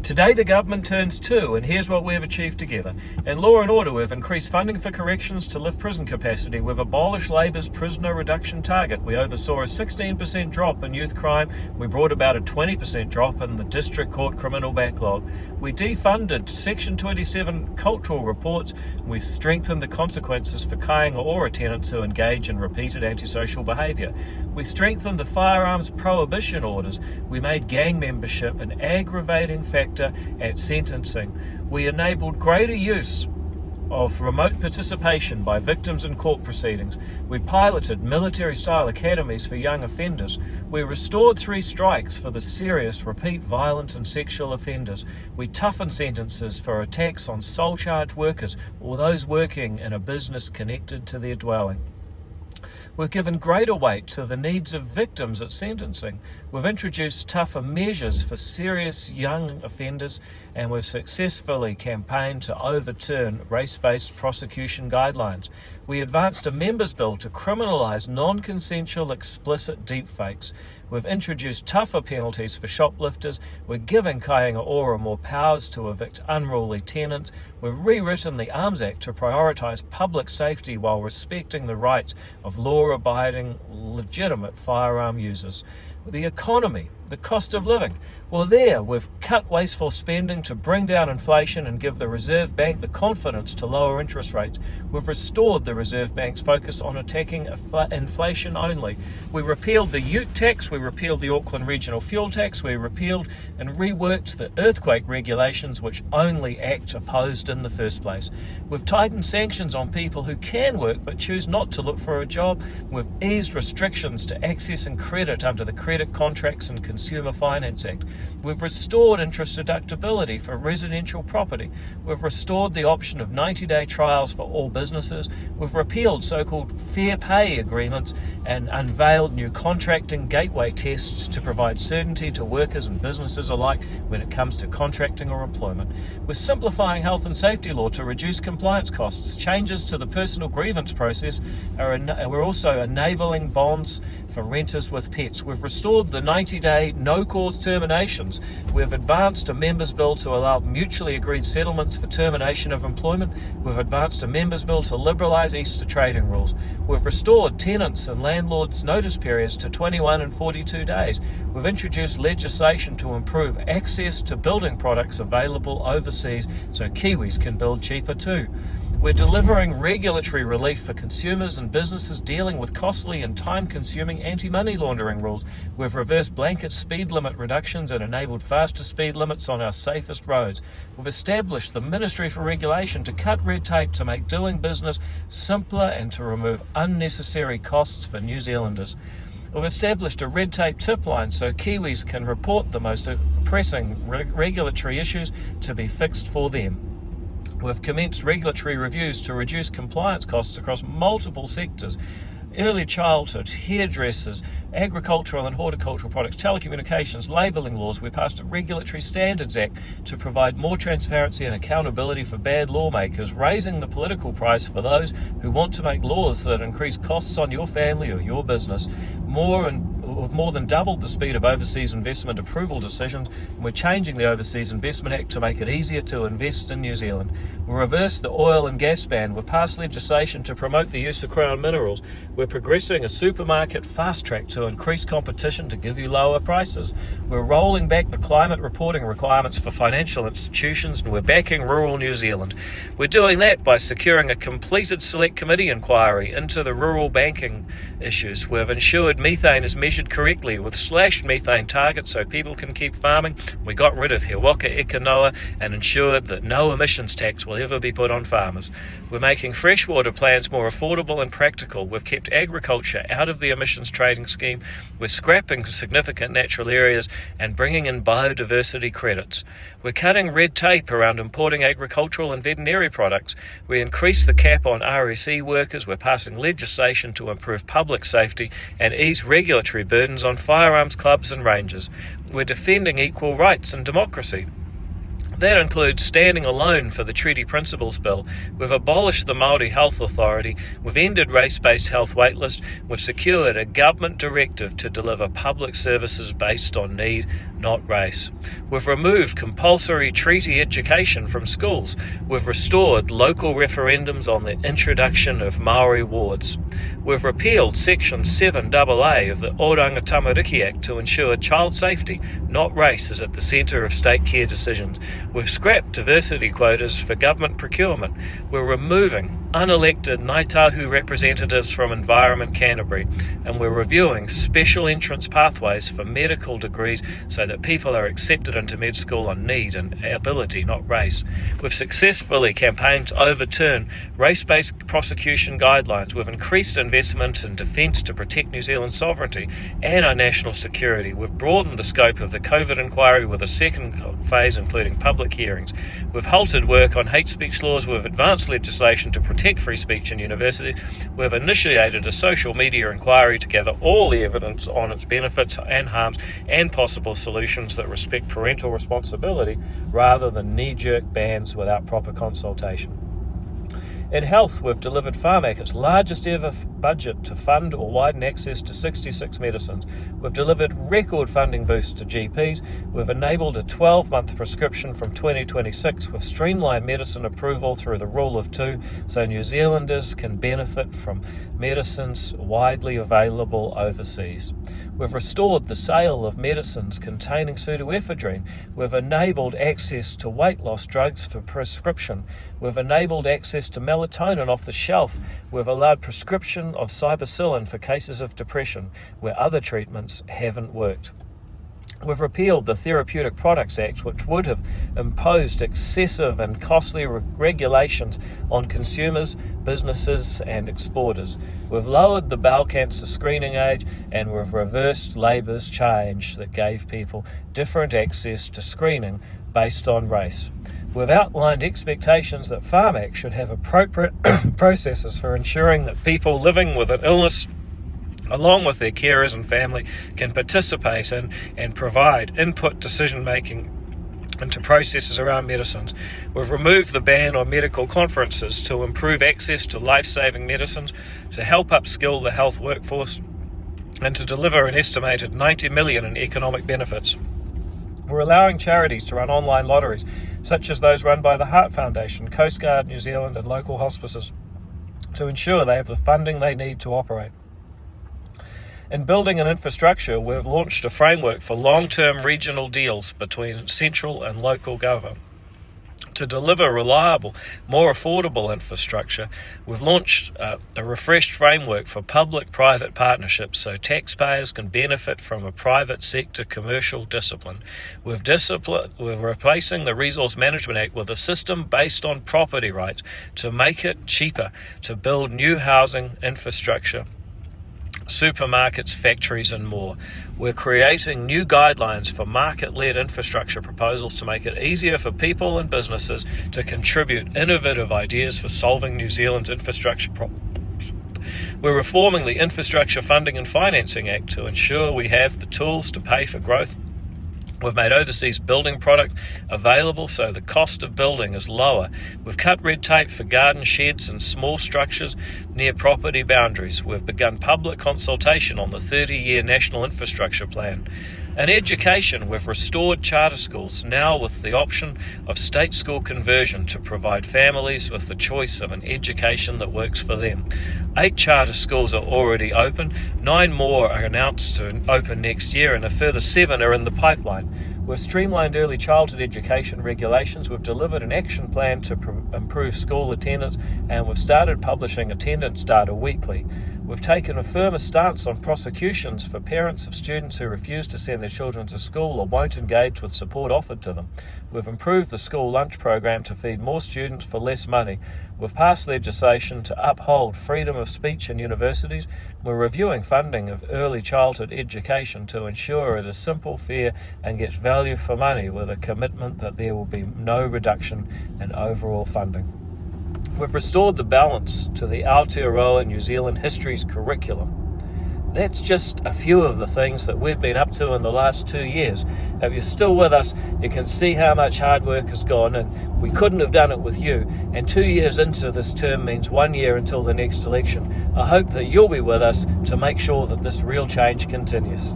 Today the government turns to, and here's what we've achieved together. In law and order, we've increased funding for corrections to lift prison capacity. We've abolished Labour's prisoner reduction target. We oversaw a 16% drop in youth crime. We brought about a 20% drop in the district court criminal backlog. We defunded Section 27 cultural reports. We strengthened the consequences for Kāinga Ora tenants who engage in repeated antisocial behaviour. We strengthened the firearms prohibition orders. We made gang membership an aggravating factor at sentencing. We enabled greater use of remote participation by victims in court proceedings. We piloted military-style academies for young offenders. We restored 3 strikes for the serious, repeat violent and sexual offenders. We toughened sentences for attacks on sole-charge workers or those working in a business connected to their dwelling. We've given greater weight to the needs of victims at sentencing. We've introduced tougher measures for serious young offenders, and we've successfully campaigned to overturn race-based prosecution guidelines. We advanced a members' bill to criminalise non-consensual explicit deepfakes. We've introduced tougher penalties for shoplifters. We're giving Kāinga Ora more powers to evict unruly tenants. We've rewritten the Arms Act to prioritise public safety while respecting the rights of law-abiding, legitimate firearm users. The economy, the cost of living. Well, we've cut wasteful spending to bring down inflation and give the Reserve Bank the confidence to lower interest rates. We've restored the Reserve Bank's focus on attacking inflation only. We repealed the ute tax, we repealed the Auckland Regional Fuel Tax, we repealed and reworked the earthquake regulations which only ACT opposed in the first place. We've tightened sanctions on people who can work but choose not to look for a job. We've eased restrictions to accessing credit under the Credit Contracts and Consumer Finance Act. We've restored interest deductibility for residential property. We've restored the option of 90-day trials for all businesses. We've repealed so-called fair pay agreements and unveiled new contracting gateway tests to provide certainty to workers and businesses alike when it comes to contracting or employment. We're simplifying health and safety law to reduce compliance costs. Changes to the personal grievance process we're also enabling bonds for renters with pets. We've restored the 90-day no-cause terminations. We've advanced a members' bill to allow mutually agreed settlements for termination of employment. We've advanced a members' bill to liberalise Easter trading rules. We've restored tenants and landlords' notice periods to 21 and 42 days. We've introduced legislation to improve access to building products available overseas so Kiwis can build cheaper too. We're delivering regulatory relief for consumers and businesses dealing with costly and time-consuming anti-money laundering rules. We've reversed blanket speed limit reductions and enabled faster speed limits on our safest roads. We've established the Ministry for Regulation to cut red tape to make doing business simpler and to remove unnecessary costs for New Zealanders. We've established a red tape tip line so Kiwis can report the most pressing regulatory issues to be fixed for them. We've commenced regulatory reviews to reduce compliance costs across multiple sectors. Early childhood, hairdressers, agricultural and horticultural products, telecommunications, labelling laws. We passed a Regulatory Standards Act to provide more transparency and accountability for bad lawmakers, raising the political price for those who want to make laws that increase costs on your family or your business. We've more than doubled the speed of overseas investment approval decisions, and we're changing the Overseas Investment Act to make it easier to invest in New Zealand. We reversed the oil and gas ban. We've passed legislation to promote the use of Crown minerals. We're progressing a supermarket fast track to increase competition to give you lower prices. We're rolling back the climate reporting requirements for financial institutions, and we're backing rural New Zealand. We're doing that by securing a completed Select Committee inquiry into the rural banking issues. We've ensured methane is measured correctly with slashed methane targets so people can keep farming. We got rid of He Waka Eke Noa and ensured that no emissions tax will ever be put on farmers. We're making freshwater plans more affordable and practical. We've kept agriculture out of the emissions trading scheme. We're scrapping significant natural areas and bringing in biodiversity credits. We're cutting red tape around importing agricultural and veterinary products. We increased the cap on RSE workers. We're passing legislation to improve public safety and ease regulatory burdens on firearms clubs and ranges. We're defending equal rights and democracy. That includes standing alone for the Treaty Principles Bill. We've abolished the Māori Health Authority, we've ended race-based health waitlist, we've secured a government directive to deliver public services based on need, not race. We've removed compulsory treaty education from schools. We've restored local referendums on the introduction of Māori wards. We've repealed Section 7AA of the Oranga Tamariki Act to ensure child safety, not race, is at the centre of state care decisions. We've scrapped diversity quotas for government procurement. We're removing unelected Ngāi Tahu representatives from Environment Canterbury, and we're reviewing special entrance pathways for medical degrees so that people are accepted into med school on need and ability, not race. We've successfully campaigned to overturn race-based prosecution guidelines. We've increased investment in defence to protect New Zealand's sovereignty and our national security. We've broadened the scope of the COVID inquiry with a second phase, including public hearings. We've halted work on hate speech laws. We've advanced legislation to protect free speech in universities. We've initiated a social media inquiry to gather all the evidence on its benefits and harms and possible solutions that respect parental responsibility rather than knee-jerk bans without proper consultation. In health, we've delivered Pharmac its largest ever budget to fund or widen access to 66 medicines. We've delivered record funding boosts to GPs. We've enabled a 12-month prescription from 2026. We've streamlined medicine approval through the Rule of Two so New Zealanders can benefit from medicines widely available overseas. We've restored the sale of medicines containing pseudoephedrine. We've enabled access to weight loss drugs for prescription. We've enabled access to melatonin off the shelf. We've allowed prescription of cybacillin for cases of depression where other treatments haven't worked. We've repealed the Therapeutic Products Act, which would have imposed excessive and costly regulations on consumers, businesses and exporters. We've lowered the bowel cancer screening age, and we've reversed Labour's change that gave people different access to screening based on race. We've outlined expectations that Pharmac should have appropriate processes for ensuring that people living with an illness along with their carers and family, can participate in and provide input decision-making into processes around medicines. We've removed the ban on medical conferences to improve access to life-saving medicines, to help upskill the health workforce, and to deliver an estimated 90 million in economic benefits. We're allowing charities to run online lotteries, such as those run by the Heart Foundation, Coast Guard New Zealand and local hospices, to ensure they have the funding they need to operate. In building an infrastructure, we've launched a framework for long-term regional deals between central and local government. To deliver reliable, more affordable infrastructure, we've launched a refreshed framework for public-private partnerships so taxpayers can benefit from a private sector commercial discipline. We're replacing the Resource Management Act with a system based on property rights to make it cheaper to build new housing infrastructure, supermarkets, factories and more. We're creating new guidelines for market-led infrastructure proposals to make it easier for people and businesses to contribute innovative ideas for solving New Zealand's infrastructure problems. We're reforming the Infrastructure Funding and Financing Act to ensure we have the tools to pay for growth. We've made overseas building product available so the cost of building is lower. We've cut red tape for garden sheds and small structures near property boundaries. We've begun public consultation on the 30-year National Infrastructure Plan. In education, we've restored charter schools, now with the option of state school conversion to provide families with the choice of an education that works for them. 8 charter schools are already open, 9 more are announced to open next year, and a further 7 are in the pipeline. We've streamlined early childhood education regulations, we've delivered an action plan to improve school attendance, and we've started publishing attendance data weekly. We've taken a firmer stance on prosecutions for parents of students who refuse to send their children to school or won't engage with support offered to them. We've improved the school lunch program to feed more students for less money. We've passed legislation to uphold freedom of speech in universities. We're reviewing funding of early childhood education to ensure it is simple, fair and gets value for money, with a commitment that there will be no reduction in overall funding. We've restored the balance to the Aotearoa New Zealand History's curriculum. That's just a few of the things that we've been up to in the last 2 years. If you're still with us, you can see how much hard work has gone, and we couldn't have done it with you. And 2 years into this term means 1 year until the next election. I hope that you'll be with us to make sure that this real change continues.